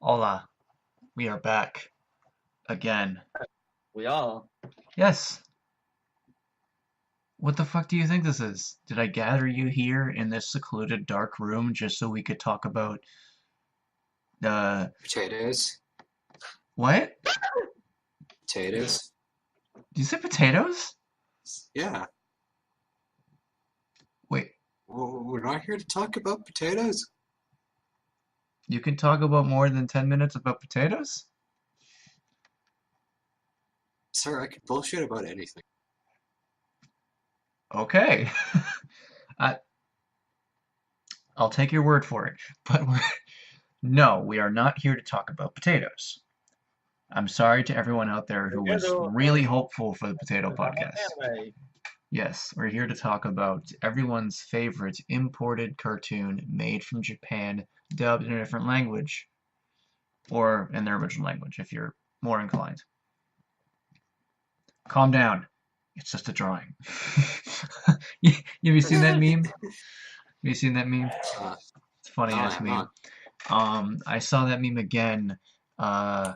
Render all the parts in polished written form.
Hola, we are back again. We are. Yes, what the fuck do you think this is? Did I gather you here in this secluded dark room just so we could talk about Potatoes. what? Potatoes. Did you say potatoes? Yeah. Wait, Well, we're not here to talk about potatoes. you can talk about more than 10 minutes about potatoes? Sir, I could bullshit about anything. Okay. I, I'll take your word for it. But no, we are not here to talk about potatoes. I'm sorry to everyone out there who was Together really hopeful for the potato about podcast. anime. Yes, we're here to talk about everyone's favorite imported cartoon made from Japan, dubbed in a different language, or in their original language if you're more inclined. Calm down. It's just a drawing. Have you seen that meme? Have you seen that meme? Uh, It's a funny no, I ass have meme. not. I saw that meme again. I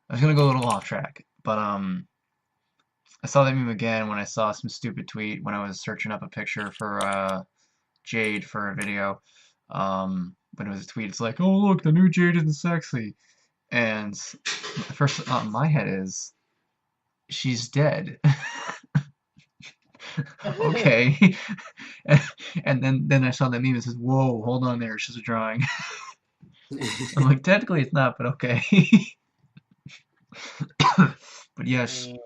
was gonna go a little off track, but I saw that meme again when I saw some stupid tweet when I was searching up a picture for Jade for a video. When it was a tweet, it's like, oh look, the new Jade isn't sexy. And the first thought in my head is, she's dead. Okay. And then I saw that meme and says, whoa, hold on there, it's just a drawing. I'm like, technically it's not, but okay. But yes, Mm,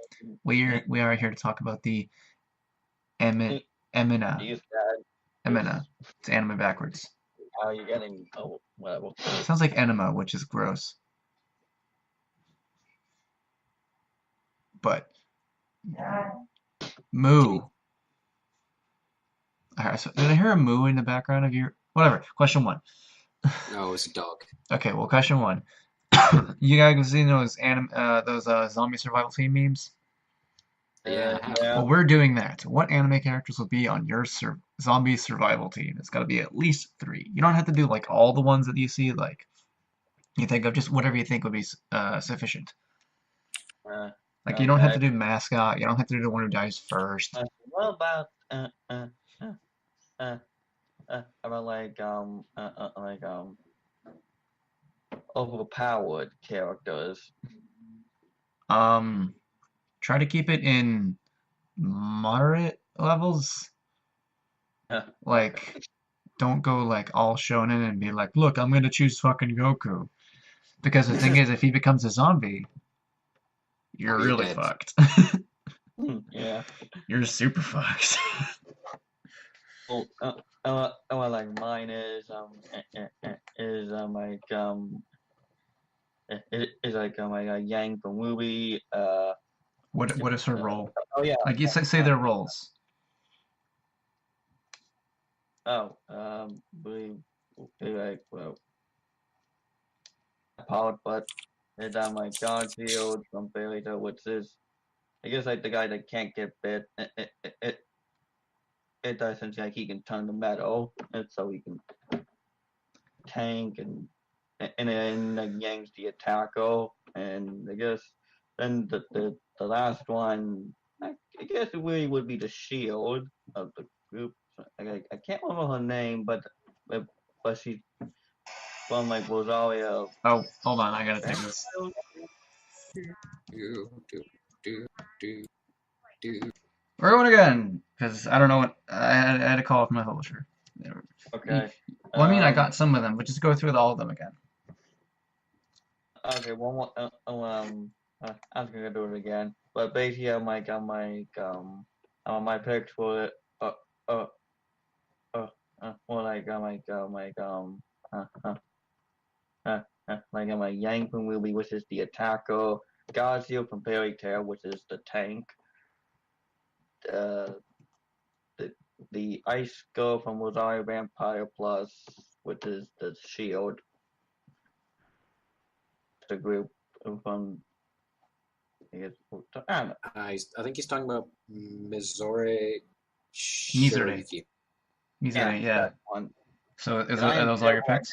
we are here to talk about the Emina. These guys, Emina. this It's anime backwards. how you getting? Oh, whatever. Sounds like enema, which is gross. But moo. Alright, so did I hear a moo in the background of your whatever? Question one. No, it's a dog. Okay, well, question one. You guys seen those zombie survival team memes? Yeah, I have. Yeah. Well, we're doing that. What anime characters will be on your zombie survival team? It's got to be at least three. You don't have to do like all the ones that you see. Like you think of just whatever you think would be sufficient. Like you don't have Okay. to do mascot. You don't have to do the one who dies first. What about about overpowered characters? Um, Try to keep it in moderate levels. Like, don't go like all shonen and be like, look, I'm gonna choose fucking Goku. Because the thing is, if he becomes a zombie, Oh, you're you're really dead. fucked. Yeah. You're super fucked. Well, like mine is is like Yang from Movie. What is her role? Oh yeah. Like you say their roles. Oh, like powered, but it's my Garfield from Fairy Tale, which is I guess like the guy that can't get bit. It does essentially like he can turn the metal, and so he can tank and then like yanks the attacker, and I guess then the last one I guess it really would be the shield of the group. I can't remember her name, but she's from like Rosario. Oh, hold on, I gotta take this. Do, do, do, do, do. We're going again, because I don't know what I had a call from my publisher. Okay. Well, I mean, I got some of them, but just go through all of them again. Okay. One more. I'm gonna do it again. But basically, my picks for it. Uh, Well, like I'm a Yang from Movie, which is the attacker. Gazio from Fairy Tale, which is the tank. Uh, the the Ice Girl from Rosario Vampire Plus, which is the shield. The group from I guess I don't know. I think he's talking about Mizore Mizure. Shirayuki. Mizure, yeah. That one. So And I are am those all still your picks?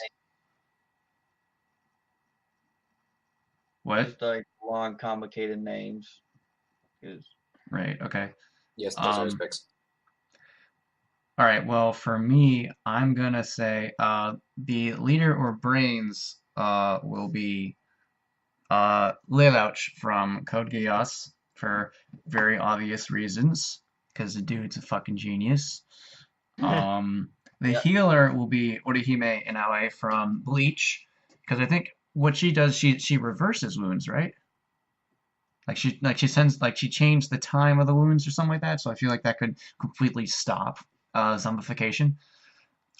What? Just like long, complicated names. 'Cause- Right. Okay. Yes, those are his Um. picks. All right. Well, for me, I'm gonna say the leader or brains will be Lelouch from Code Geass for very obvious reasons, because the dude's a fucking genius. The Yeah. healer will be Orihime Inaue from Bleach, because I think what she does, she reverses wounds, right? She changed the time of the wounds or something like that. So I feel like that could completely stop zombification.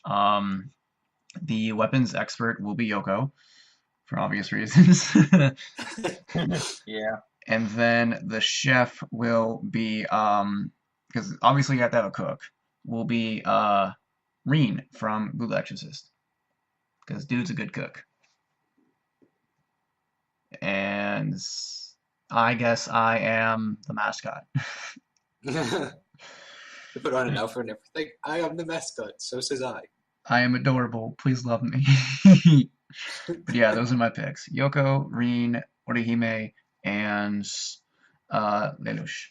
Um, the weapons expert will be Yoko for obvious reasons. Yeah. And then the chef will be because obviously you have to have a cook. Will be Reen from Blue Exorcist because dude's a good cook. And I guess I am the mascot. You put on an outfit and everything. I am the mascot, so says I. I am adorable. Please love me. But yeah, those are my picks. Yoko, Reen, Orihime, and Lelouch.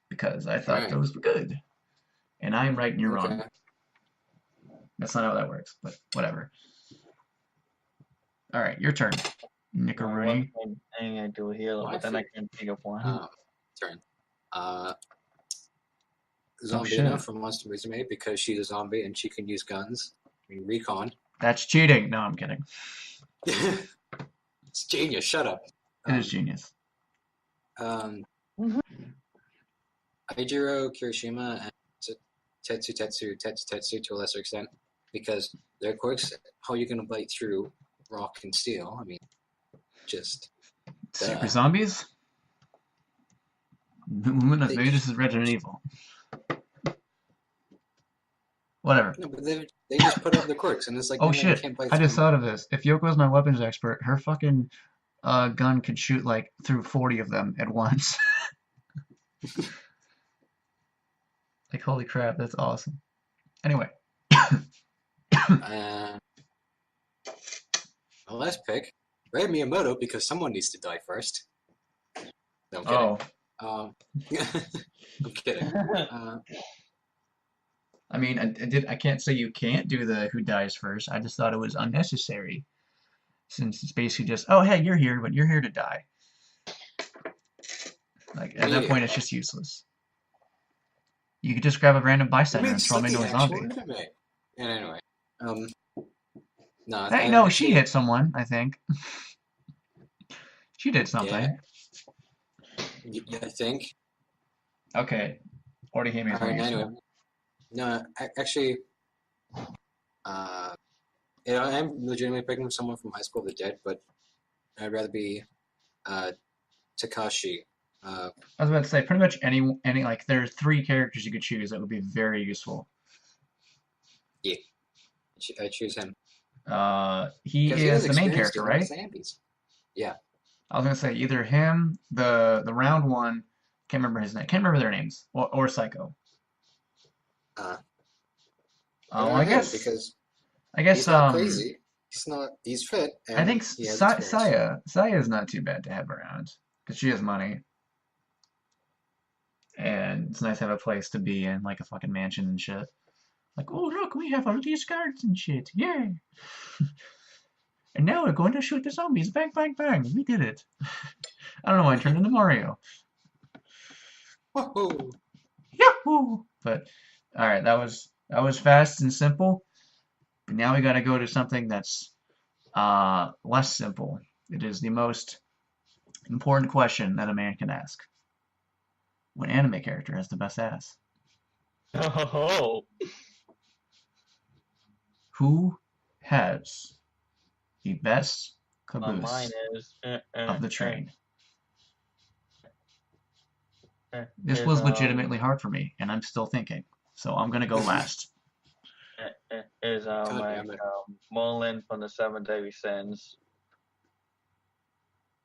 Because I thought Alright, those were good. And I'm right and you're wrong. okay. That's not how that works, but whatever. All right, your turn, Well, I was Nickaroony. saying I do a healer, My but then I favorite. can't think of one. Turn. Uh, Oh Zombina shit. from Monster Musume because she's a zombie and she can use guns. I mean, recon. That's cheating. No, I'm kidding. It's genius. Shut up. It is genius. Aijiro Kirishima and Tetsu to a lesser extent because their quirks, how are you going to bite through rock and steel? I mean, just Super zombies? Maybe this is Resident Evil. Whatever. No, but they just put up the quirks and it's like Oh no, shit. can't bite I just through. thought of this. If Yoko's my weapons expert, her fucking gun could shoot like through 40 of them at once. Like, holy crap, that's awesome. Anyway. My last pick, Ray Miyamoto because someone needs to die first. No, I'm kidding. Oh. I'm kidding. I mean, I can't say you can't do the who dies first. I just thought it was unnecessary. Since it's basically just, oh, hey, you're here, but you're here to die. Like, at that point, it's just useless. You could just grab a random bystander and throw him into a zombie. And anyway, no. Hey, no, she hit someone, I think. She did something. Yeah, I think. Okay. Orihime is more useful. Anyway. No, actually, I'm legitimately picking someone from High School of the Dead, but I'd rather be Takashi. I was about to say, pretty much any like, there are 3 characters you could choose that would be very useful. Yeah, I choose him. He is the main character, right? Zombies. Yeah. I was gonna say either him, the round one, can't remember his name, can't remember their names, or Psycho. I guess because he's not crazy. He's fit. And I think he has Saya is not too bad to have around because she has money, and it's nice to have a place to be in, like a fucking mansion and shit. Like, oh look, we have all these guards and shit, yay! And now we're going to shoot the zombies, bang, bang, bang. We did it. I don't know why I turned into Mario. Woohoo! Yahoo! But all right, that was fast and simple. But now we got to go to something that's less simple. It is the most important question that a man can ask. What anime character has the best ass? Oh. Who has the best Mine caboose is of the train? This was legitimately hard for me, and I'm still thinking. So I'm gonna go last. Is Merlin from the Seven Deadly Sins.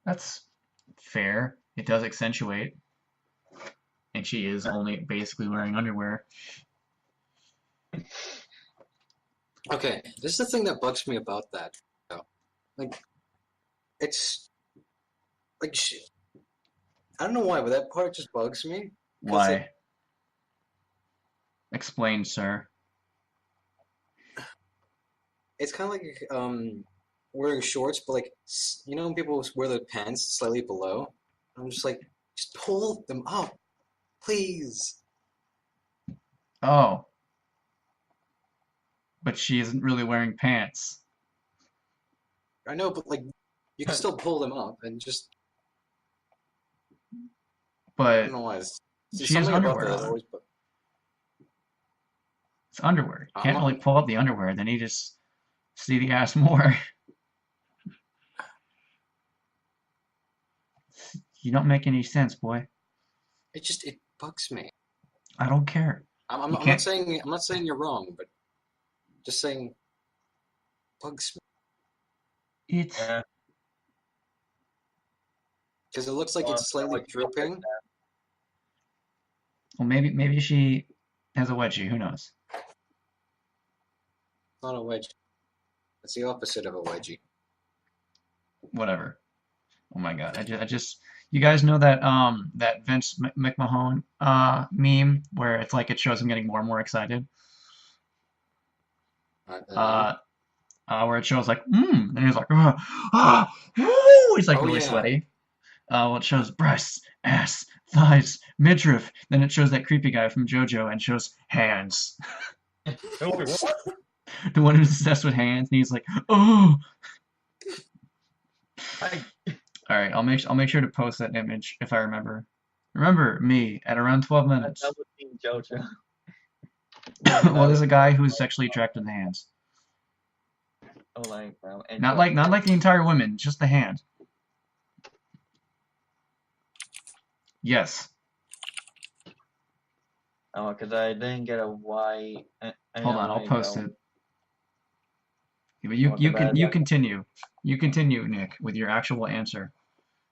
That's fair. It does accentuate. And she is only basically wearing underwear. Okay, this is the thing that bugs me about that. Like, it's like I don't know why, but that part just bugs me. Because Why? Explain, sir. it's kind of like wearing shorts, but like you know when people wear their pants slightly below. I'm just like, just pull them up, please. Oh, but she isn't really wearing pants. I know, but like you can still pull them up and just I But don't know why. It's she has something about underwear that that on. always. It's underwear. You I'm can't really not. pull up the underwear, then you just see the ass more. You don't make any sense, boy. It bugs me. I don't care. I'm, You I'm not can't. saying I'm not saying you're wrong, but just saying bugs me It's. Yeah. because it looks like Well, it's slightly drooping. Well, maybe she has a wedgie. Who knows? It's not a wedgie. It's the opposite of a wedgie. Whatever. Oh my God. I just. You guys know that Vince McMahon meme where it's like it shows him getting more and more excited. No. Uh, where it shows like and he's like woo! He's like Oh really yeah. sweaty. Well, it shows breasts, ass, thighs, midriff. Then it shows that creepy guy from JoJo and shows hands. Oh, wait, what? The one who's obsessed with hands, and he's like, oh. I, All right, I'll make sure to post that image if I remember. Remember me at around 12 I've minutes. never seen JoJo. Well, there's a guy who's sexually attracted to the hands. Oh, like, and Not like the entire woman, just the hand. Yes. Oh, because I didn't get a why. Hold on, I'll post it. But Well, you continue. You continue, Nick, with your actual answer,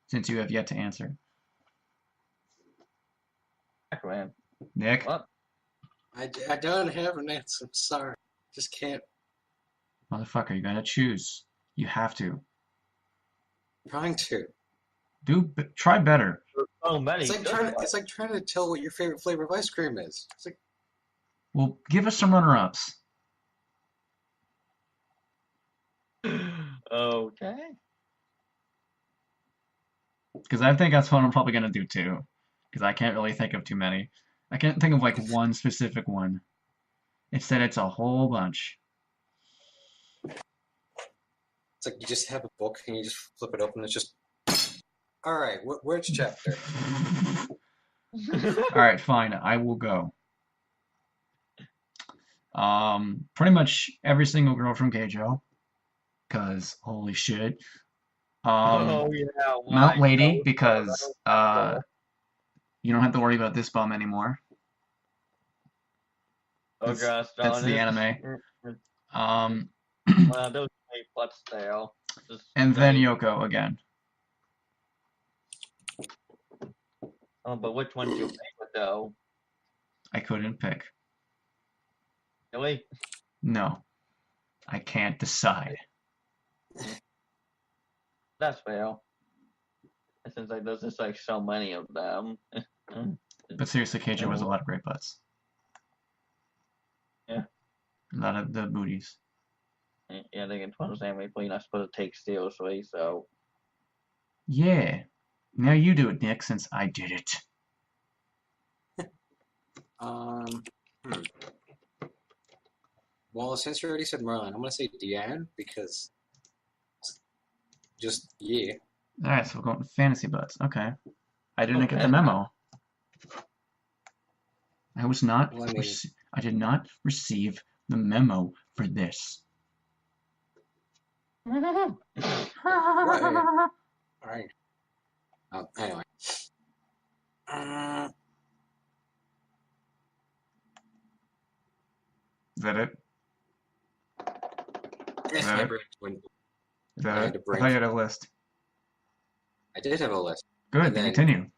since you have yet to answer. Man. Nick? What? I don't have an answer. I'm sorry. Just can't. Motherfucker, you gotta choose. You have to. I'm trying to. Try better. There's so many. It's like trying to tell what your favorite flavor of ice cream is. It's like Well, give us some runner-ups. Okay. Because I think that's what I'm probably gonna do too. Because I can't really think of too many. I can't think of like one specific one. Instead, it's a whole bunch. it's like you just have a book and you just flip it open and it's just. All right, which chapter? All right, fine. I will go. Pretty much every single girl from Keijo. Cause holy shit. Oh yeah. Mount Why? Lady No, because no. you don't have to worry about this bum anymore. Oh gosh, That's the darn anime. it. Um, Well, those make but stale. and then Yoko again. Oh, but which one's your favorite though? I couldn't pick. Really? No, I can't decide. That's fair. It seems like there's just like so many of them. But seriously, Keijo has a lot of great butts. Yeah. A lot of the booties. Yeah, I think in 12 anime, you're not supposed to take seriously, so. Yeah. Now you do it, Nick, since I did it. Well, since you already said Merlin, I'm gonna say Deanne because just yeah. Alright, so we're going with fantasy butts. Okay. I didn't get the Okay. memo. I was not. Well, I mean- I did not receive the memo for this. All right. Oh, anyway. Is that it? Yes, Right. my brain went. Is that I had it? a brain I thought you had a list. I did have a list. Good, And then then- continue.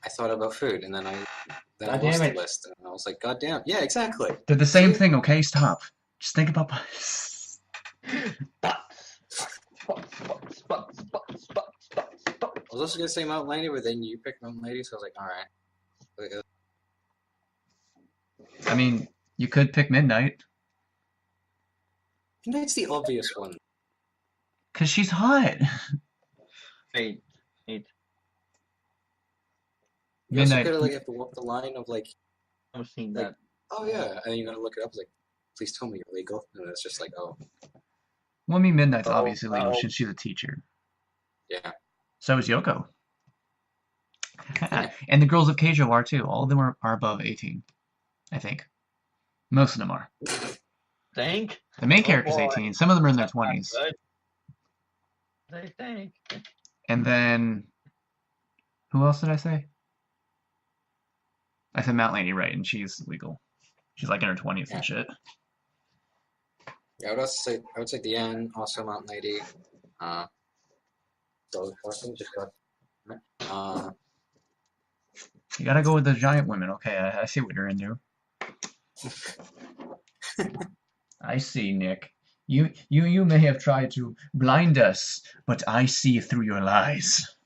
I thought about food, and then I God lost damn the it. list, and I was like, God damn, yeah, exactly. Did the same See? thing, okay? Stop. Just think about Spots. Spots, spots, spots, spots. was also gonna say Mountain Lady, but then you picked Mountain Lady, so I was like, all right. I mean, you could pick Midnight, Midnight's the obvious one. because she's hot. Eight. Eight. You also Midnight. could have have to walk the line of I've seen like, that. oh yeah, and then you gotta look it up. Like, please tell me you're legal, and it's just like, oh Well, I mean, Midnight's Oh, obviously legal oh. since she's a teacher. yeah. So is Yoko. Yeah. And the girls of Keijo are too. All of them are above 18, I think. Most of them are. Think? The main Oh, character's boy. 18. Some of them are in their That's not 20s. good. They think. And then, who else did I say? I said Mount Lady, right? And she's legal. She's like in her 20s Yeah. and shit. Yeah, I would say the end, also Mountain Lady. So just got. You gotta go with the giant women. Okay, I see what you're into. I see, Nick. You may have tried to blind us, but I see through your lies.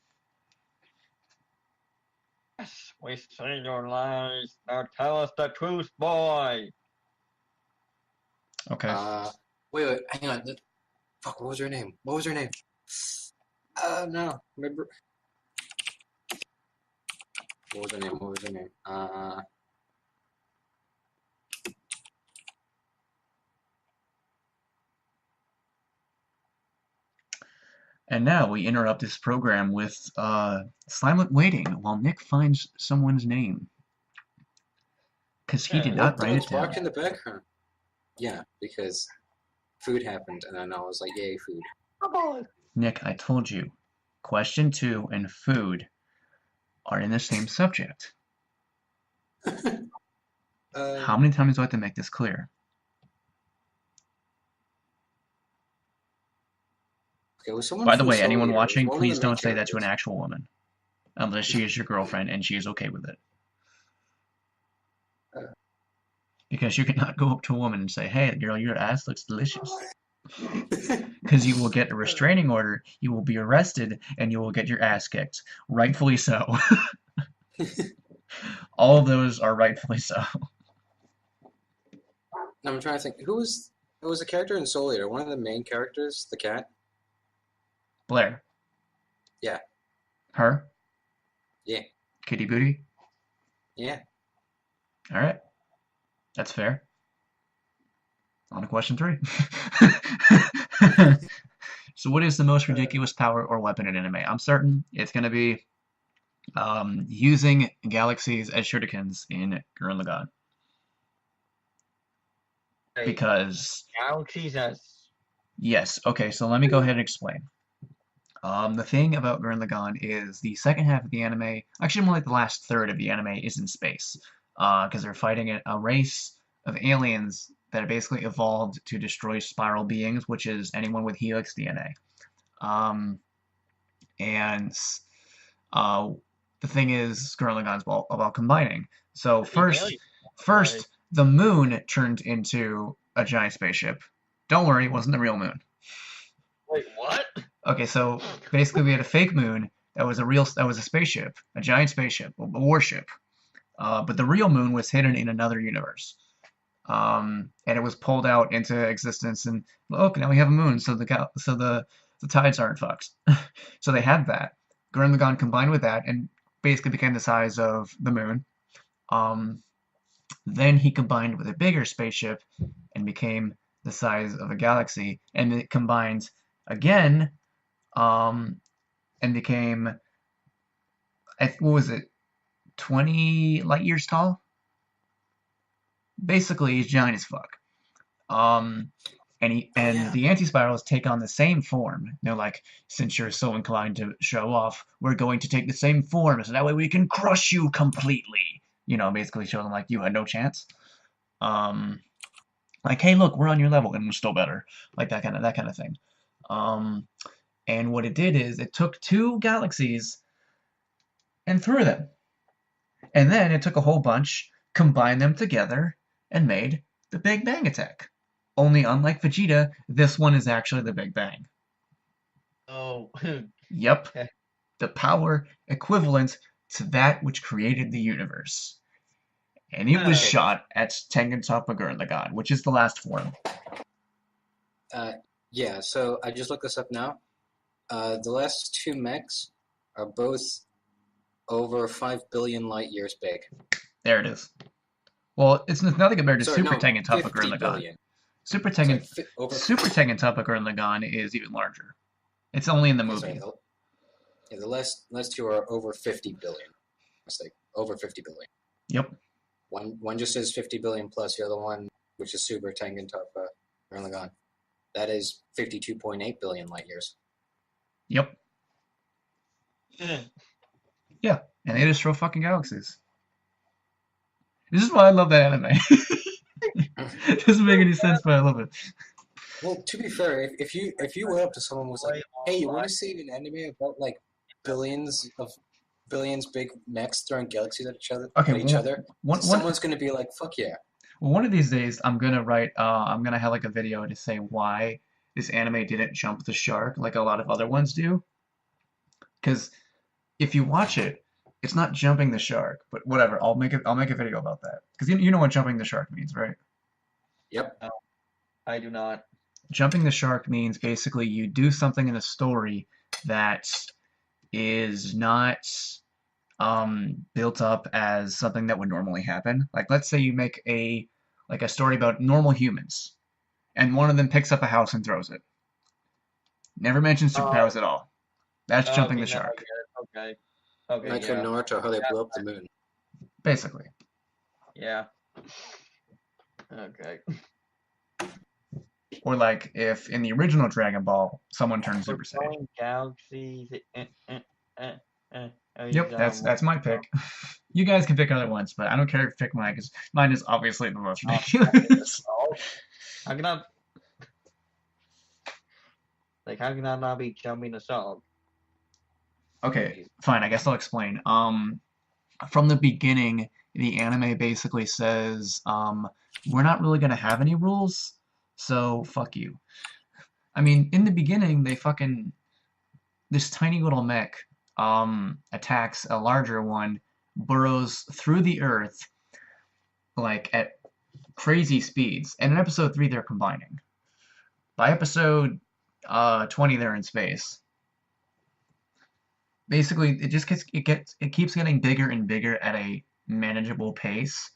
Yes, we see your lies. Now tell us the truth, boy. Okay. Wait, hang on. Fuck, what was her name? What was her name? No, remember. What was her name? What was her name? And now we interrupt this program with silent waiting while Nick finds someone's name. Because he did not write it What's down. barked in the background? Yeah, because food happened, and then I was like, yay, food. Come on. Nick, I told you, question 2 and food are in the same subject. How many times do I have to make this clear? Okay, was someone By the from way, anyone Soul Eater? Was watching, one of the please main don't say that to an characters. actual woman. Unless she is your girlfriend and she is okay with it. Because you cannot go up to a woman and say, hey, girl, your ass looks delicious. Because you will get a restraining order, you will be arrested, and you will get your ass kicked. Rightfully so. All of those are rightfully so. I'm trying to think. Who was a character in Soul Eater? One of the main characters, the cat? Blair. Yeah. Her? Yeah. Kitty Booty? Yeah. Alright. That's fair. On to question 3. So what is the most ridiculous power or weapon in anime? I'm certain it's going to be using galaxies as shurikens in Gurren Lagann. Because... Now, Jesus. Yes, okay, so let me go ahead and explain. The thing about Gurren Lagann is the second half of the anime, actually more like the last third of the anime, is in space. Because they're fighting a race of aliens that have basically evolved to destroy spiral beings, which is anyone with Helix DNA. The thing is, Gurren Lagann's about combining. So first, the moon turned into a giant spaceship. Don't worry, it wasn't the real moon. Wait, what? Okay, so basically we had a fake moon that was a spaceship, a giant spaceship, a warship. But the real moon was hidden in another universe. And it was pulled out into existence, and look, now we have a moon, so the tides aren't fucked. So they had that. Gurren Lagann combined with that and basically became the size of the moon. Then he combined with a bigger spaceship and became the size of a galaxy, and it combined again, and became, what was it, 20 light years tall? Basically, he's giant as fuck. And the anti-spirals take on the same form. They're like, since you're so inclined to show off, we're going to take the same form, so that way we can crush you completely. You know, basically show them like you had no chance. Like, hey, look, we're on your level, and we're still better. Like that kind of thing. And what it did is it took 2 galaxies and threw them. And then it took a whole bunch, combined them together, and made the Big Bang Attack. Only unlike Vegeta, this one is actually the Big Bang. Oh. Yep. the power equivalent to that which created the universe. And it was Okay. shot at Tengen Toppa Gurren Lagann, which is the last form. Yeah, so I just looked this up now. The last two mechs are both over 5 billion light years big. There it is. Well, it's nothing compared to Sorry, Super no, Tengen Toppa 50 Gurren Lagann. billion. Super Sorry, Tengen Super Tengen Toppa Gurren Lagann is even larger. It's only in the movie. Sorry, the last two are over 50 billion. Mistake, over 50 billion. Yep. One just says 50 billion plus the other one, which is Super Tengen Toppa Gurren Lagann. That is 52.8 billion light years. Yep. Yeah, and they destroy fucking galaxies. This is why I love that anime. It doesn't make any sense, but I love it. Well, to be fair, if you went up to someone and was like, "Hey, you want to see an anime about like billions big mechs throwing galaxies at each other, Okay, someone's gonna be like, "Fuck yeah!" Well, one of these days, I'm gonna have like a video to say why this anime didn't jump the shark like a lot of other ones do. Because if you watch it, it's not jumping the shark, but whatever. I'll make a video about that. Because you know what jumping the shark means, right? Yep. No, I do not. Jumping the shark means basically you do something in a story that is not built up as something that would normally happen. Like let's say you make a story about normal humans, and one of them picks up a house and throws it. Never mentions superpowers at all. That's jumping Okay, the now I shark. get it. Okay, Like yeah. Naruto, how they blew up the moon. Basically. Yeah. Okay. Or like if in the original Dragon Ball, someone turned Super Saiyan. Going galaxies. Yep, that's my pick. You guys can pick other ones, but I don't care if you pick mine because mine is obviously the most ridiculous. How can I? Like, how can I not be jumping the shark? Okay, fine. I guess I'll explain. From the beginning, the anime basically says, we're not really gonna have any rules, so fuck you. I mean, in the beginning, this tiny little mech, attacks a larger one, burrows through the earth, like at crazy speeds. And in episode 3, they're combining. By episode 20, they're in space. Basically, it keeps getting bigger and bigger at a manageable pace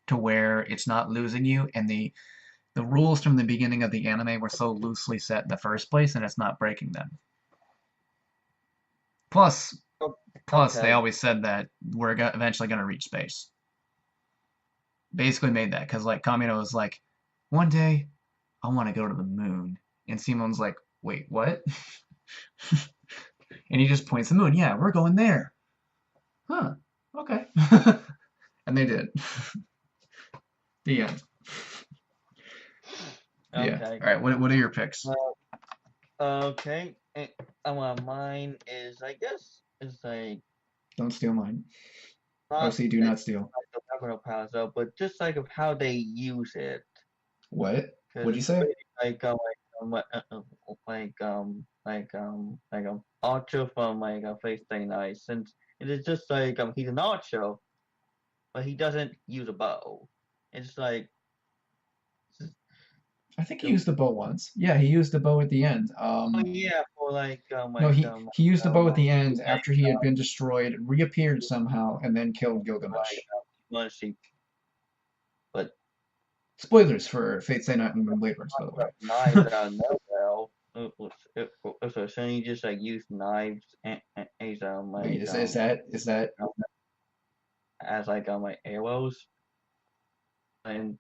to where it's not losing you, and the rules from the beginning of the anime were so loosely set in the first place, and it's not breaking them. Plus, they always said that we're eventually going to reach space. Basically made that, because like Kamino was like, one day, I want to go to the moon. And Simon's like, wait, what? And he just points to the moon. Yeah, we're going there. Huh, okay. And they did. The end. Okay. Yeah. All right, what are your picks? Okay. Mine is, I guess, is like. Don't steal mine. OC, do not steal. But just like of how they use it. What? What'd you say? Archer from Face Day Night, since it is just like he's an archer, but he doesn't use a bow. It's like. I think he used the bow once. Yeah, he used the bow at the end. Yeah, for no, he used the bow at the end after he had been destroyed, reappeared somehow, and then killed Gilgamesh. But spoilers for Fate Stay Night and Blade Works, by the way. So shouldn't you just like use knives and like wait, is that as like arrows? And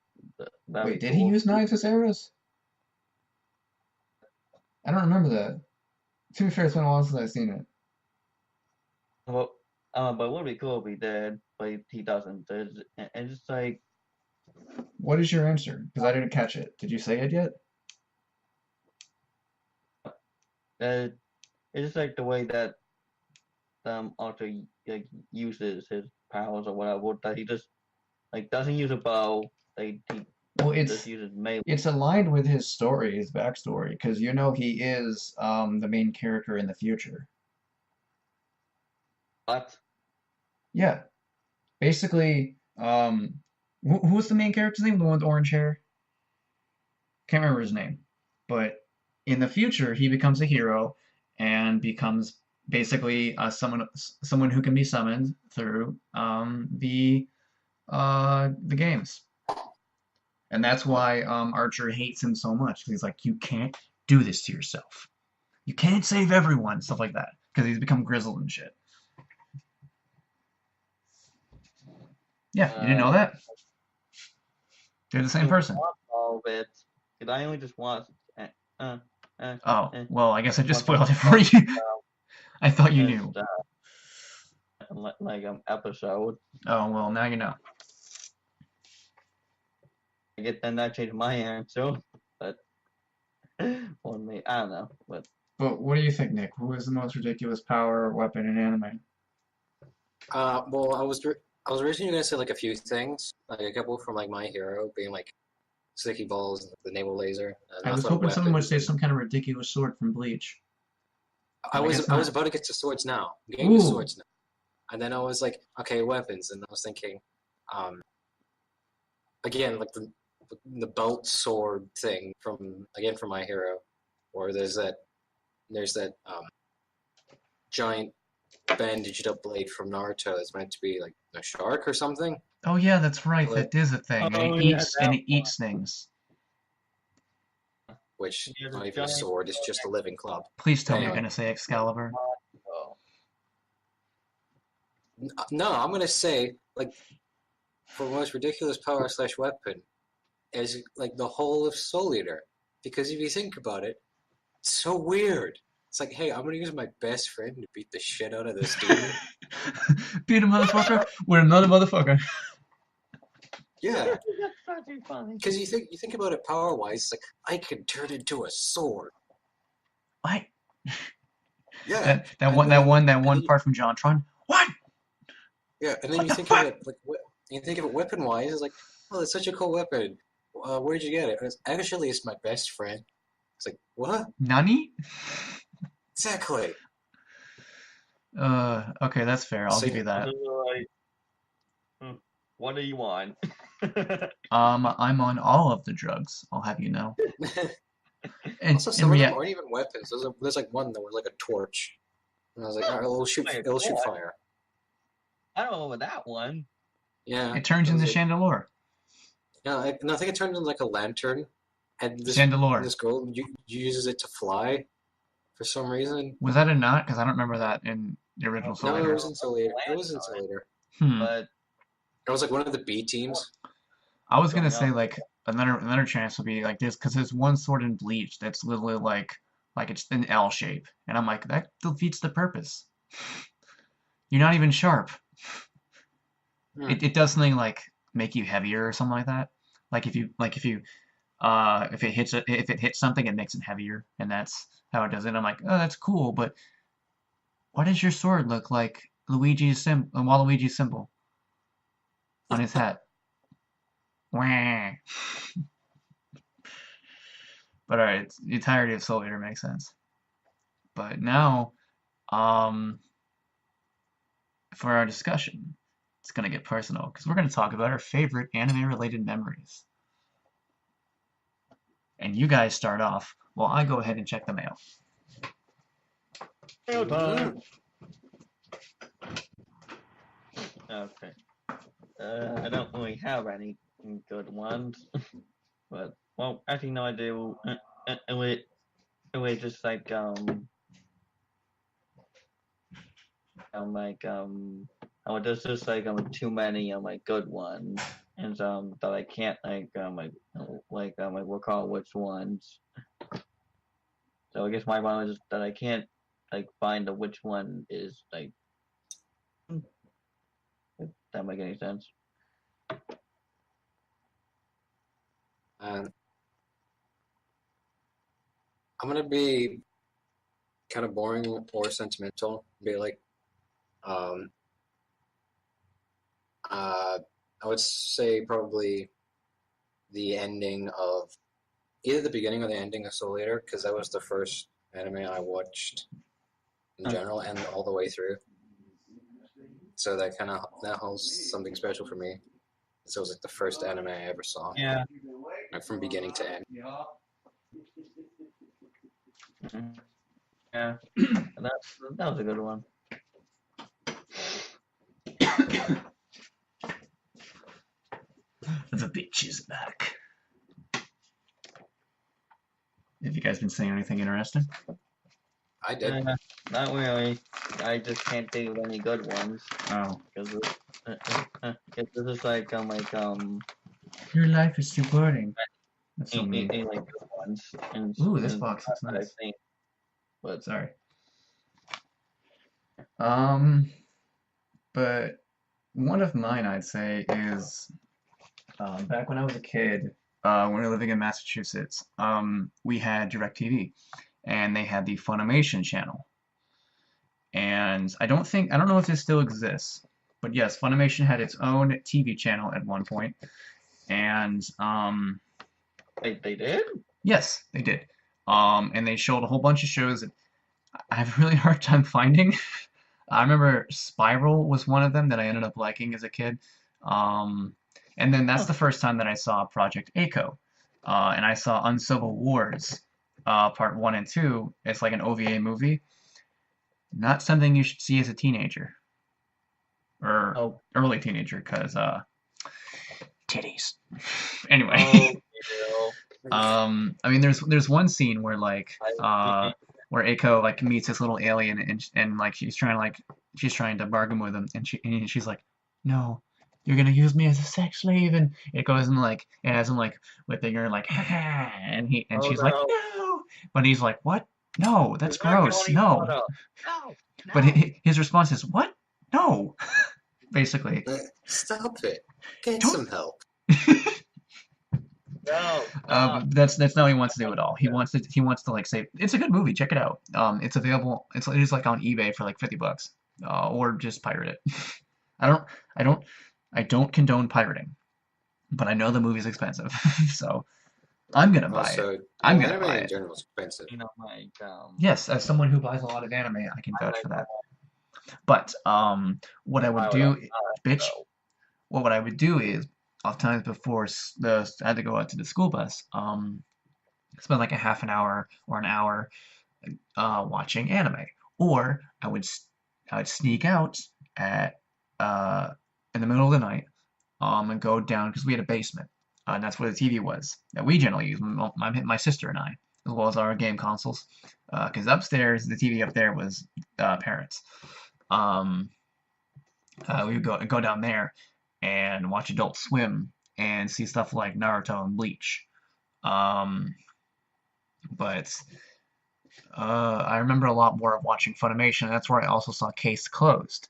wait, did he use knives as arrows? I don't remember that. To be fair, it's been a while since I've seen it. Well, but it would be cool if he did, but he doesn't. And just like. What is your answer? Because I didn't catch it. Did you say it yet? It's just like the way that Archer like uses his powers or whatever. That he just like doesn't use a bow. It's aligned with his story, his backstory, because you know he is the main character in the future. What? Yeah. Basically, who was the main character's name? The one with orange hair? Can't remember his name. But in the future, he becomes a hero and becomes basically someone who can be summoned through the games. And that's why Archer hates him so much. 'Cause he's like, you can't do this to yourself. You can't save everyone, stuff like that. Because he's become grizzled and shit. Yeah, you didn't know Uh, that? They're the same person. watch all of it. Cause I only just watched. Uh, Oh, well, I guess I just watched spoiled it for you. I thought you this knew. like episode. Oh, well, now you know. I get then that changed my answer, but only I don't know. But But what do you think, Nick? Who is the most ridiculous power or weapon in anime? Well, I was originally gonna say like a few things, like a couple from like My Hero being like sticky balls and the naval laser, and I I was thought hoping someone would weapons. say And some kind of ridiculous sword from Bleach. I But I was guess I was not. about to get to swords now. I'm getting to Ooh, swords now, and then I was like, okay, weapons, and I was thinking, um, again like the belt sword thing from My Hero, or there's that giant bandaged up blade from Naruto that's meant to be like a shark or something. oh yeah, that's right. But That is a thing, and oh yeah, that it eats things. which yeah, the not even a giant. sword, it's just a living club. Please tell But me you're anyway, gonna say Excalibur. Oh, no, I'm gonna say like for the most ridiculous power slash weapon is like the whole of Soul Eater, because if you think about it, it's so weird. It's like, hey, I'm gonna use my best friend to beat the shit out of this demon. Beat a motherfucker with another motherfucker. Yeah, that's actually funny. because you think about it power wise, it's like I can turn into a sword. What? Yeah, That and one then part from JonTron. What? yeah, and then What you the think of fuck? it like you think of it weapon wise, it's like, oh, it's such a cool weapon. Where'd you get it? Actually, it's my best friend. It's like, what? Nani? Exactly. Okay, that's fair. I'll give So you that. Like, what do you want? I'm on all of the drugs. I'll have you know. And also, in some of them rea aren't even weapons. There's like one that was like a torch, and I was like, all right, Like, it'll shoot what? fire. I don't know about that one. Yeah, it turns that into was it. Chandelure. Yeah, no, I think it turned into like a lantern, and Chandelure. this girl uses it to fly for some reason. Was that a knot? Because I don't remember that in the I original Soul No, it Eater. wasn't so later. It wasn't so later. Hmm. but It was like one of the B teams. I was gonna don't say know. like another chance would be like this because there's one sword in Bleach that's literally like it's an L shape, and I'm like that defeats the purpose. You're not even sharp. Hmm. It does something like make you heavier or something like that. If it hits something, it makes it heavier, and that's how it does it. I'm like, oh, that's cool, but why does your sword look like Waluigi's symbol on his hat? Wah. But alright, the entirety of Soul Eater makes sense. But now, um, for our discussion, it's gonna get personal because we're gonna talk about our favorite anime-related memories. And you guys start off while I go ahead and check the mail. Mail time. Mhm. Okay. I don't really have any good ones, but well, actually, no, I do. It was just like oh, there's just too many like good ones, and that I can't like recall which ones. So I guess my one is just that I can't like find which one is like. If that make any sense? And I'm gonna be kind of boring or sentimental. Be like, um, I would say probably the ending of either the beginning or the ending of Soul Eater, because that was the first anime I watched in general and all the way through. so that holds something special for me. So it was like the first anime I ever saw, Yeah. like from beginning to end. Yeah. that was a good one. The bitch is back. Have you guys been saying anything interesting? I did. Not really. I just can't think of any good ones. Oh. Because this is like Your life is too boring. That's so mean. ain't like good ones. And, Ooh, this box looks I nice. think, but Sorry. But one of mine, I'd say, is back when I was a kid, when we were living in Massachusetts, we had DirecTV, and they had the Funimation channel. And I don't know if this still exists, but yes, Funimation had its own TV channel at one point, and they did. yes, they did. And they showed a whole bunch of shows that I have a really hard time finding. I remember Spiral was one of them that I ended up liking as a kid. And then that's the first time that I saw Project A-ko. And I saw Uncivil Wars, Part 1 and 2. It's like an OVA movie. Not something you should see as a teenager. Or early teenager, because, titties. Anyway. I mean, there's one scene where, like, where A-ko like meets this little alien and like she's trying to bargain with him and she's like, no, you're gonna use me as a sex slave, and it goes and like it has him like whipping her like ha ha, and she's like no, but he's like what? No, that's gross. No. But his response is what? No. Basically. Stop it. Get some help. No. That's not what he wants to do at all. He wants to like say it's a good movie. Check it out. It's available. It is like on eBay for like $50, or just pirate it. I don't condone pirating, but I know the movie's expensive, so I'm gonna buy it. I'm gonna buy it. In general is expensive. You know, like Yes, as someone who buys a lot of anime, I can vouch for that. But what I would do, bitch. Well, what I would do is, oftentimes before I had to go out to the school bus, spend like a half an hour or an hour watching anime, or I would sneak out at in the middle of the night and go down because we had a basement, and that's where the TV was that we generally use. My sister and I, as well as our game consoles, because upstairs the TV up there was parents. We would go down there and watch Adult Swim and see stuff like Naruto and Bleach. But I remember a lot more of watching Funimation. That's where I also saw Case Closed,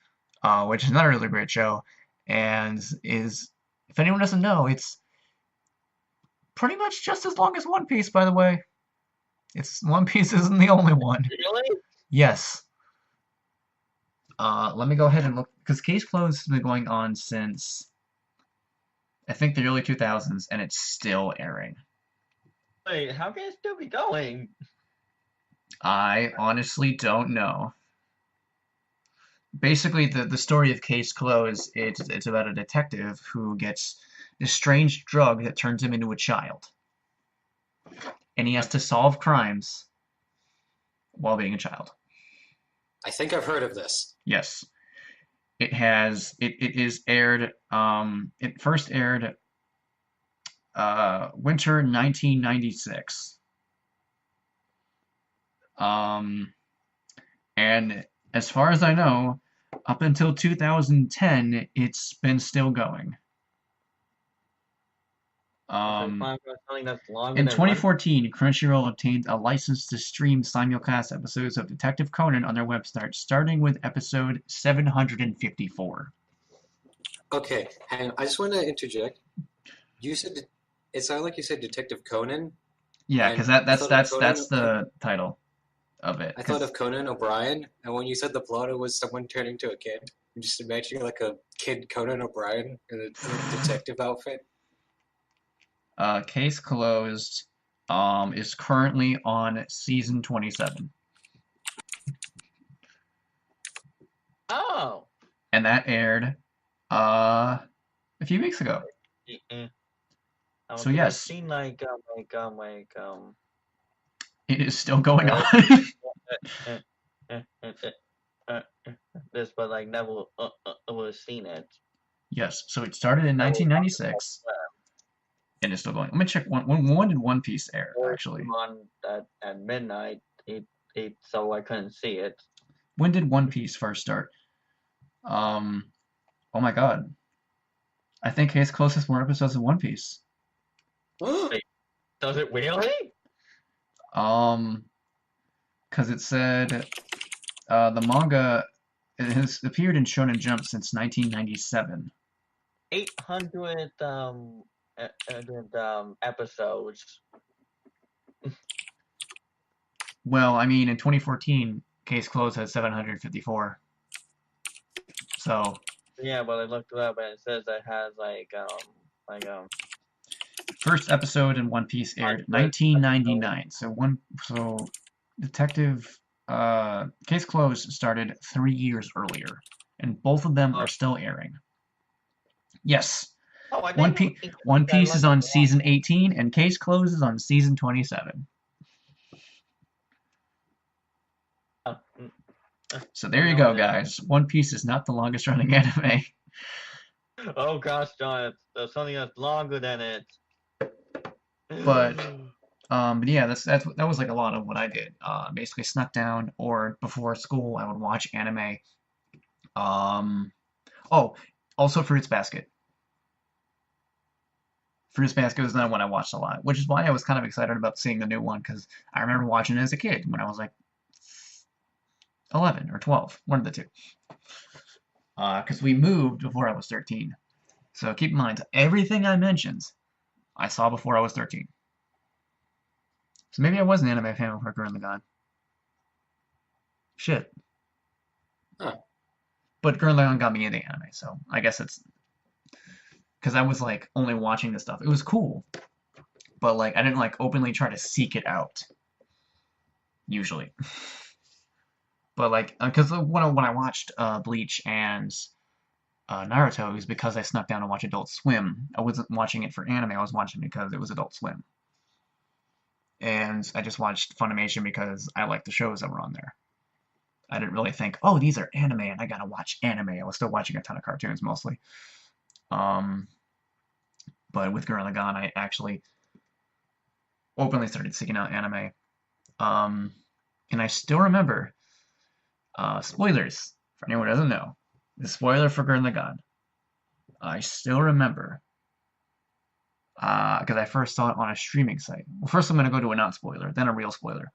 which is another really great show, and if anyone doesn't know, it's pretty much just as long as One Piece, by the way. One Piece isn't the only one. Really? Yes. Let me go ahead and look, because Case Closed has been going on since, I think, the early 2000s, and it's still airing. Wait, how can it still be going? I honestly don't know. Basically, the story of Case Closed, it's about a detective who gets this strange drug that turns him into a child. And he has to solve crimes while being a child. I think I've heard of this. Yes. It is aired, it first aired winter 1996. And as far as I know, up until 2010, it's been still going. In 2014, Crunchyroll obtained a license to stream simulcast episodes of Detective Conan on their website, starting with episode 754. Okay, and I just want to interject. You said it sounded like you said Detective Conan. Yeah, because that's the title of it. I thought of Conan O'Brien, and when you said the plot, it was someone turning to a kid. I'm just imagining like a kid Conan O'Brien in a detective outfit. Case Closed is currently on season 27. Oh. And and that aired a few weeks ago. So Because I've yes, seen it is still going uh, on. uh, uh, uh, this, but like never was seen it. Yes, so it started in Never 1996 and it's still going. Let me check. When did One Piece air, actually? on at midnight. So I couldn't see it. When did One Piece first start? Oh my God. I think Case Close has more episodes of One Piece. Wait, does it really? Um, because it said the manga it has appeared in Shonen Jump since 1997. 800 episodes. Well, I mean, in 2014, Case Closed had 754. So, Yeah, but I looked it up and it says it has first episode in One Piece aired 100 1999. So Detective Case Closed started 3 years earlier, and both of them are still airing. Yes, Oh, I One didn't Piece One Piece is on season 18, and Case Closed is on season 27. So there you go, guys. One Piece is not the longest running anime. Oh gosh, John, it's something that's longer than it. But yeah, that was like a lot of what I did. Basically snuck down, or before school, I would watch anime. Oh, also Fruits Basket. Fruits Basket was another one I watched a lot, which is why I was kind of excited about seeing the new one, because I remember watching it as a kid when I was like 11 or 12, one of the two. Because we moved before I was 13. So keep in mind, everything I mentioned, I saw before I was 13. So maybe I was an anime fan before Gurren Lagann. Shit. Huh. But Gurren Lagann got me into anime, so I guess it's because I was like only watching this stuff. It was cool, but like I didn't like openly try to seek it out. Usually, but like because when I watched Bleach and Naruto, it was because I snuck down to watch Adult Swim. I wasn't watching it for anime. I was watching it because it was Adult Swim, and I just watched Funimation because I liked the shows that were on there. I didn't really think, oh, these are anime, and I gotta watch anime. I was still watching a ton of cartoons mostly. But with Gurren Lagann, I actually openly started seeking out anime. And I still remember, spoilers for anyone who doesn't know, the spoiler for Gurren Lagann. I still remember, because I first saw it on a streaming site. Well, first I'm going to go to a not spoiler, then a real spoiler.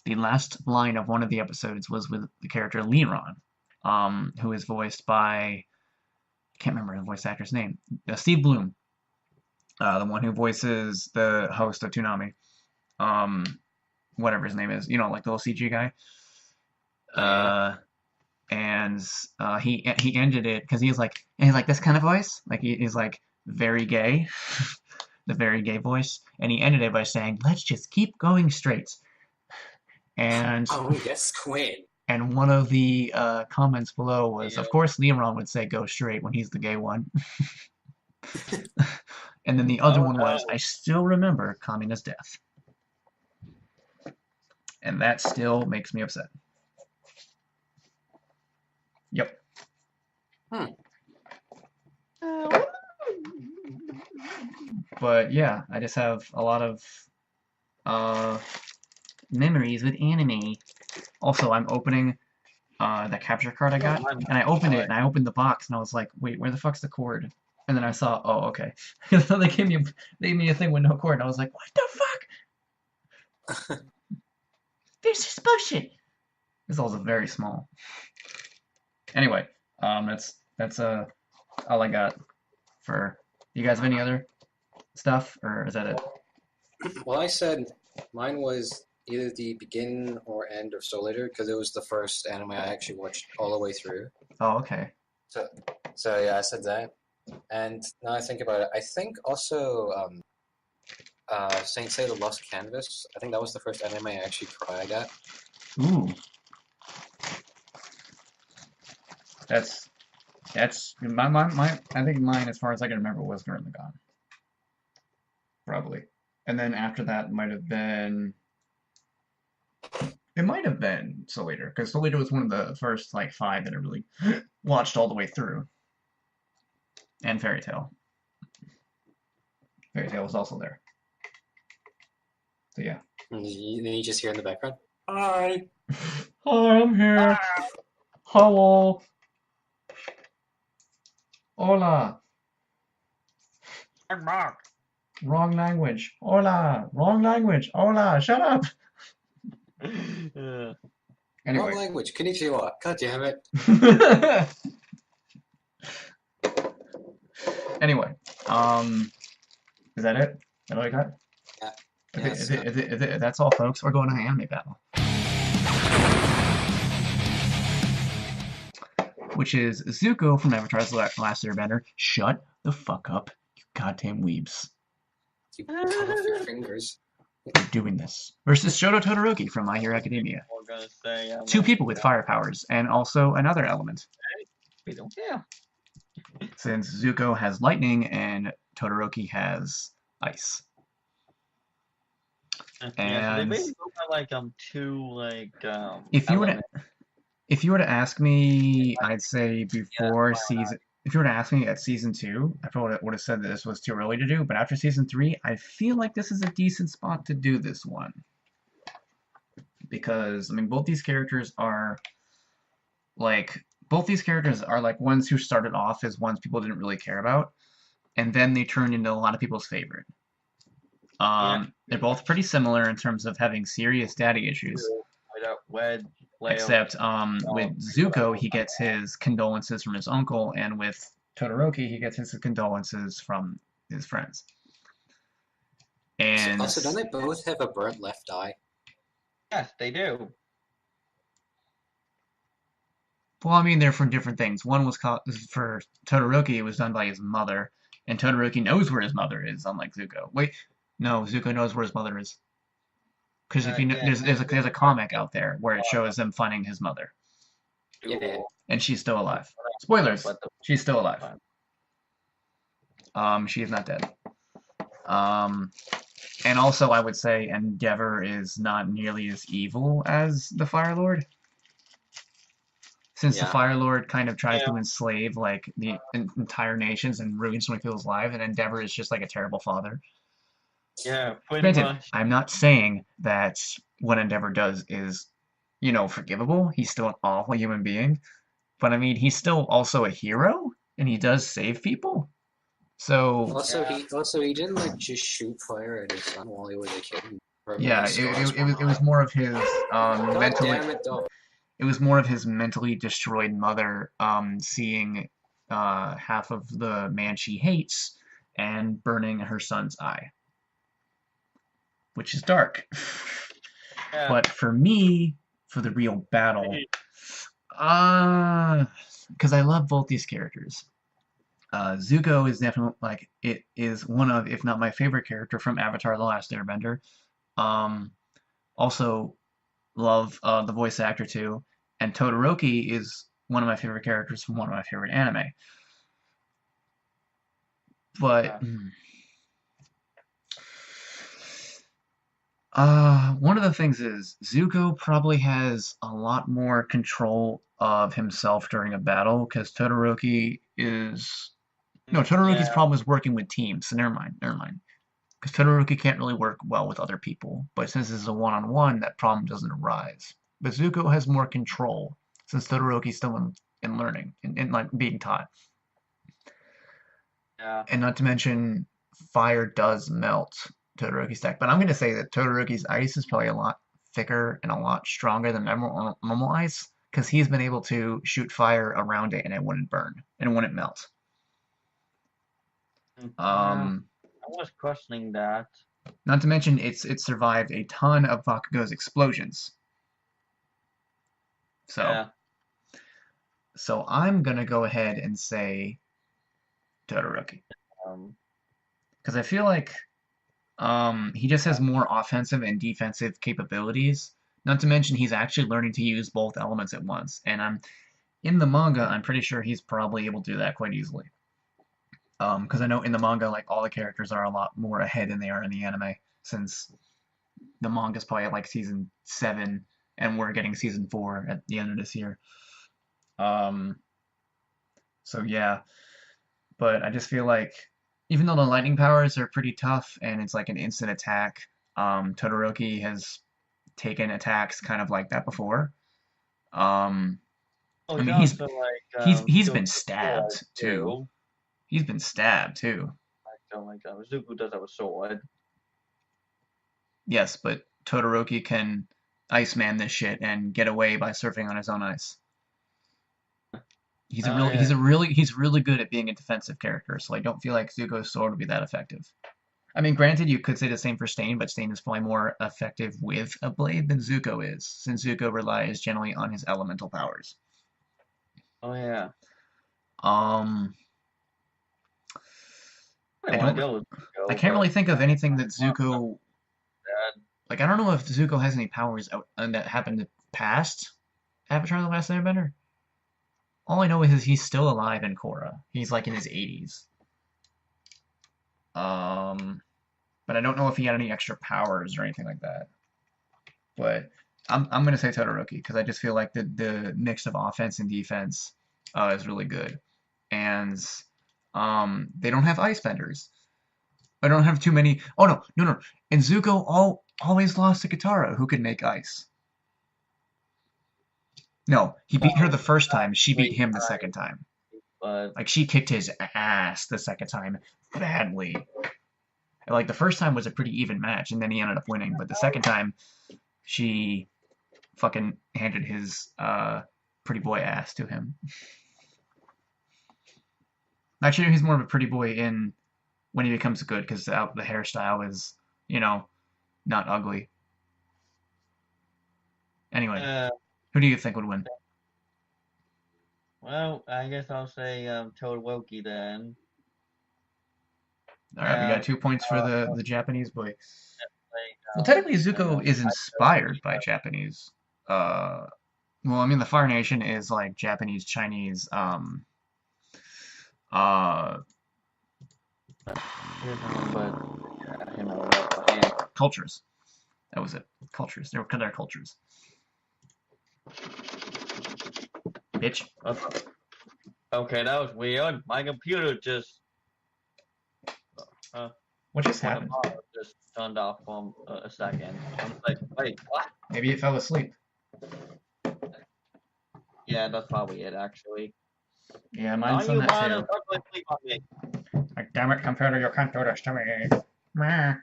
The last line of one of the episodes was with the character Leron, who is voiced by, I can't remember the voice actor's name, Steve Bloom, the one who voices the host of Toonami, whatever his name is, like the little CG guy. And he ended it because he's like this kind of voice, like he's like very gay, the very gay voice, and he ended it by saying, "Let's just keep going straight." And oh, yes, Quinn. And one of the comments below was, of course, Leon would say "go straight" when he's the gay one. And then the other one was, I still remember Kamina's death. And that still makes me upset. Yep. But yeah, I just have a lot of memories with anime. Also, I'm opening the capture card I got, and I opened it, and I opened the box, and I was like, wait, where the fuck's the cord? And then I saw, oh, okay. So they gave me a thing with no cord, and I was like, what the fuck? This is bullshit. It's also very small. Anyway, that's all I got for. You guys have any other stuff, or is that it? Well, I said mine was either the begin or end of Soul Eater because it was the first anime I actually watched all the way through. Oh, okay. So yeah, I said that. And now I think about it, I think also Saint Seiya: The Lost Canvas. I think that was the first anime I actually cried at. Ooh. That's my I think mine, as far as I can remember, was Gurren Lagann. Probably. And then after that might have been Soul Eater, because Soul Eater was one of the first like 5 that I really watched all the way through. And Fairy Tail. Fairy Tail was also there. So yeah. And you just hear in the background, "Hi." Hi, I'm here. Hello. Hola. I'm Mark. Wrong language. Hola. Wrong language. Hola. Shut up. Yeah. Wrong Anyway. language. Konnichiwa. God damn it. Anyway. Is that it? Is that all I got? Yeah. That's all, folks. We're going to the anime battle. Which is Zuko from Avatar's The Last Airbender. Shut the fuck up, you goddamn weebs. You cut off your fingers. We're doing this. Versus Shoto Todoroki from My Hero Academia. We're gonna say 2 people with fire powers, and also another element. we don't care. Since Zuko has lightning and Todoroki has ice. Yeah, so they And basically got like 2 like if you were to elements. if you were to ask me, I'd say before season. If you were to ask me at season 2, I probably would have said that this was too early to do. But after season 3, I feel like this is a decent spot to do this one, because I mean, both these characters are like ones who started off as ones people didn't really care about, and then they turned into a lot of people's favorite. They're both pretty similar in terms of having serious daddy issues. Except with Zuko, he gets his condolences from his uncle, and with Todoroki, he gets his condolences from his friends. And Also, don't they both have a burnt left eye? Yes, they do. Well, I mean, they're from different things. One was called, for Todoroki, it was done by his mother, and Todoroki knows where his mother is, unlike Zuko. Wait, no, Zuko knows where his mother is. Because if you know, there's a comic out there where it shows them finding his mother. Yeah. And she's still alive. Spoilers. She's still alive. She is not dead. And also, I would say Endeavor is not nearly as evil as the Fire Lord. Since the Fire Lord kind of tries to enslave like the entire nations and ruin so many people's lives, and Endeavor is just like a terrible father. Yeah, pretty much. I'm not saying that what Endeavor does is, forgivable. He's still an awful human being. But I mean, he's still also a hero, and he does save people. So he didn't like just shoot fire at his son while he was a kid. Yeah, it was more of his mentally. It was more of his mentally destroyed mother seeing half of the man she hates and burning her son's eye, which is dark. Yeah. But for me, for the real battle, because I love both these characters. Zuko is definitely it is one of, if not my favorite character from Avatar: The Last Airbender. Also love the voice actor too, and Todoroki is one of my favorite characters from one of my favorite anime. But one of the things is Zuko probably has a lot more control of himself during a battle, because Todoroki's problem is working with teams. So never mind. Because Todoroki can't really work well with other people, but since this is a one-on-one, that problem doesn't arise. But Zuko has more control, since Todoroki's still in learning, in like being taught. Yeah. And not to mention, fire does melt Todoroki's deck. But I'm going to say that Todoroki's ice is probably a lot thicker and a lot stronger than normal ice, because he's been able to shoot fire around it and it wouldn't burn, and it wouldn't melt. I was questioning that. Not to mention, it survived a ton of Bakugo's explosions. So I'm gonna go ahead and say Todoroki, because I feel like he just has more offensive and defensive capabilities. Not to mention, he's actually learning to use both elements at once, and in the manga, I'm pretty sure he's probably able to do that quite easily. Because I know in the manga, like all the characters are a lot more ahead than they are in the anime, since the manga's probably at like season 7, and we're getting season 4 at the end of this year. Um, so yeah, but I just feel like even though the lightning powers are pretty tough and it's like an instant attack, Todoroki has taken attacks kind of like that before. Um, Oh, I he's mean, also like he's Zuko been sword stabbed too. too. He's been stabbed too. Like, oh my god, Zuko does have a sword. Yes, but Todoroki can Iceman this shit and get away by surfing on his own ice. Oh yeah. He's really good at being a defensive character, so I don't feel like Zuko's sword would be that effective. I mean, granted, you could say the same for Stain, but Stain is probably more effective with a blade than Zuko is, since Zuko relies generally on his elemental powers. Oh yeah. Um, I I want to don't, go with I Zuko, can't really but think of anything that Zuko, bad. like, I don't know if Zuko has any powers that happened past Avatar: The Last Airbender. All I know is he's still alive in Korra. He's like in his 80s. Um, but I don't know if he had any extra powers or anything like that. But I'm gonna say Todoroki because I just feel like the mix of offense and defense is really good, and they don't have ice benders. I don't have too many. Oh no! And Zuko always lost to Katara, who could make ice. No, he beat her the first time. She beat Wait, him the second time. but Like she kicked his ass the second time badly. Like the first time was a pretty even match, and then he ended up winning. But the second time, she fucking handed his pretty boy ass to him. Actually, he's more of a pretty boy in when he becomes good because the hairstyle is, not ugly. Anyway, uh, who do you think would win? well, I guess I'll say Todoroki then. All right, we Yeah, got 2 points for the Japanese boy. like Well, technically, I Zuko know is I inspired by Japanese. Well, I mean, the Fire Nation is like Japanese, Chinese, uh, but you know the hand. cultures. That was it. Cultures. They're cultures. Bitch. Okay, that was weird. My computer just What just my happened? power just turned off for a second. I'm like, wait, what? Maybe it fell asleep. Yeah, that's probably it actually. Yeah, Are mine's done you that mad too. or don't sleep on me? Like, damn it, computer, you can't do this to me. Meh.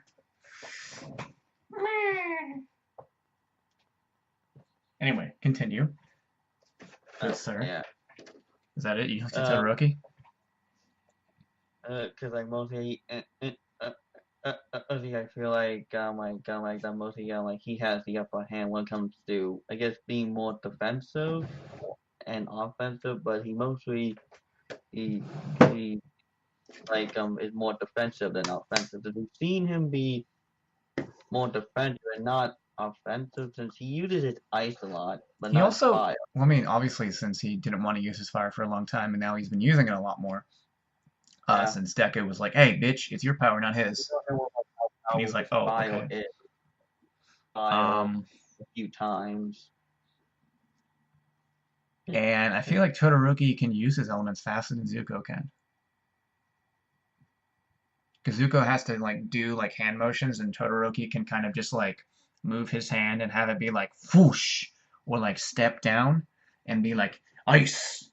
Anyway, continue. Yes, sir. Yeah. Is that it? You have to Uh, Todoroki? Cause like mostly, mostly I feel like that mostly like he has the upper hand when it comes to I guess being more defensive and offensive, but he mostly he like is more defensive than offensive. We've seen him be more defensive and not offensive since he uses his ice a lot, but He not his also, fire. well, I mean, obviously, since he didn't want to use his fire for a long time, and now he's been using it a lot more, Yeah. since Deku was like, hey, bitch, it's your power, not We his. don't know how And he's like, oh, fire okay. is. Fire Um, a few times. and I feel like Todoroki can use his elements faster than Zuko can. Because Zuko has to like do like hand motions, and Todoroki can kind of just like move his hand and have it be like whoosh, or like step down and be like ice.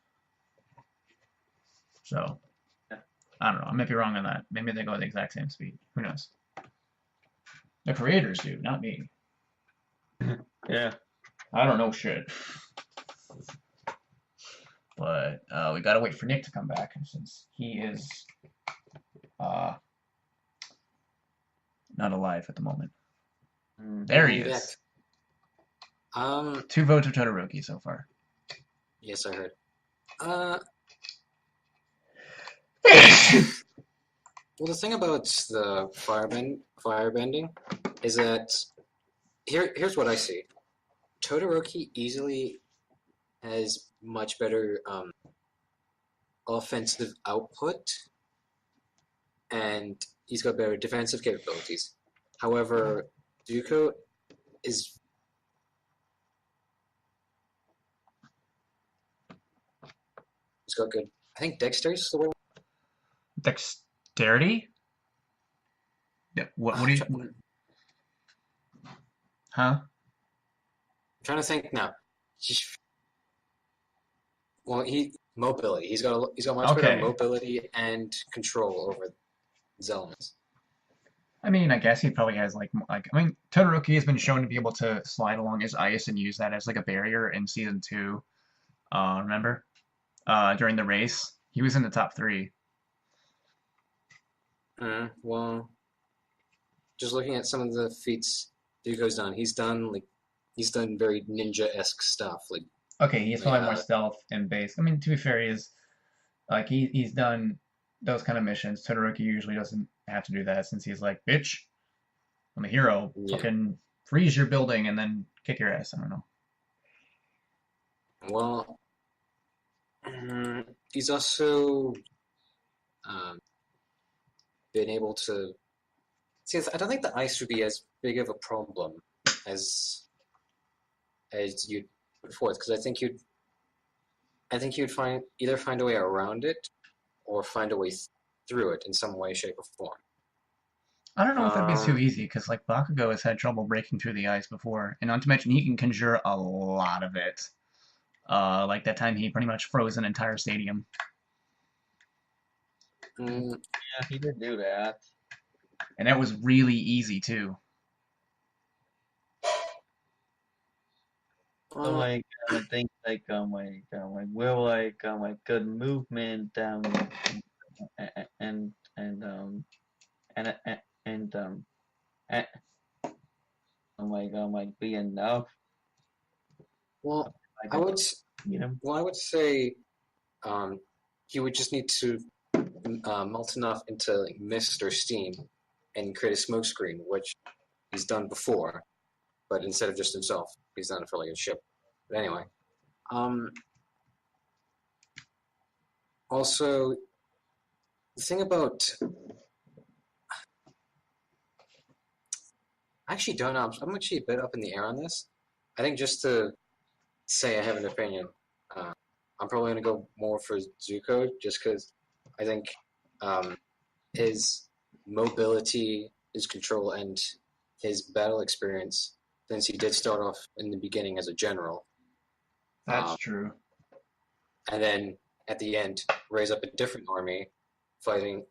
So I don't know. I might be wrong on that. Maybe they go at the exact same speed. Who knows? The creators do, not me. Yeah. I don't know shit. But we gotta wait for Nick to come back since he is not alive at the moment. There he is. 2 votes for Todoroki so far. Yes, I heard. Well, the thing about the firebending is that here's what I see. Todoroki easily has much better offensive output, and he's got better defensive capabilities. However, Zuko is he's got good. I think dexterity is the word. Dexterity? Yeah, what do you... I'm Huh? trying to think now. Well, mobility. He's got much better Okay. mobility and control over his elements. I mean, I guess he probably has I mean, Todoroki has been shown to be able to slide along his ice and use that as like a barrier in season 2. Remember? During the race, he was in the top 3. Well, just looking at some of the feats Zuko's done, he's done very ninja-esque stuff. Like, okay, he's probably more stealth and base. I mean, to be fair, he's done those kind of missions. Todoroki usually doesn't have to do that since he's like, bitch, I'm a hero. Yeah. Fucking freeze your building and then kick your ass. I don't know. Well, he's also been able to see. I don't think the ice would be as big of a problem as you'd put forth, because I think you'd find a way around it or find a way through it in some way, shape, or form. I don't know if that'd be too easy, because like Bakugo has had trouble breaking through the ice before, and not to mention he can conjure a lot of it. Like that time he pretty much froze an entire stadium. Yeah, he did do that. And that was really easy too. I think good movement and be enough. Well, I would say he would just need to melt enough into like mist or steam and create a smoke screen, which he's done before, but instead of just himself, he's done it for like a ship. But anyway, also the thing about I actually don't know. I'm actually a bit up in the air on this. I think just to say I have an opinion, I'm probably going to go more for Zuko, just because I think his mobility, his control, and his battle experience, since he did start off in the beginning as a general. That's true. And then at the end, raise up a different army, fighting,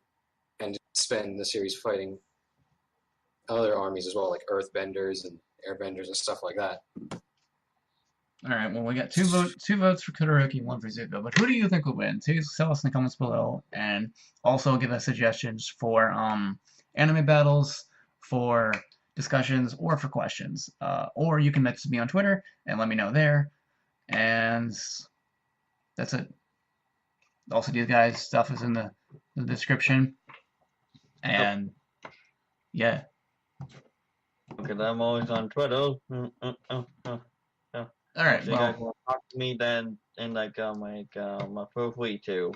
and spend the series fighting other armies as well, like Earthbenders and Airbenders and stuff like that. All right, well, we got two votes for Todoroki, 1 for Zuko. But who do you think will win? Please tell us in the comments below, and also give us suggestions for anime battles, for discussions, or for questions. Or you can message me on Twitter and let me know there. And that's it. Also, these guys' stuff is in the description. And yeah. Because I'm always on Twitter. All right. So you guys want to talk to me then, and feel free to.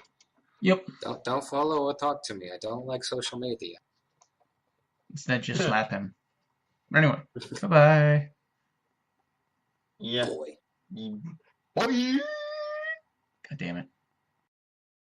Yep. Don't follow or talk to me. I don't like social media. Instead, just slap him. Anyway, bye-bye. Yeah. Boy. Bye. God damn it.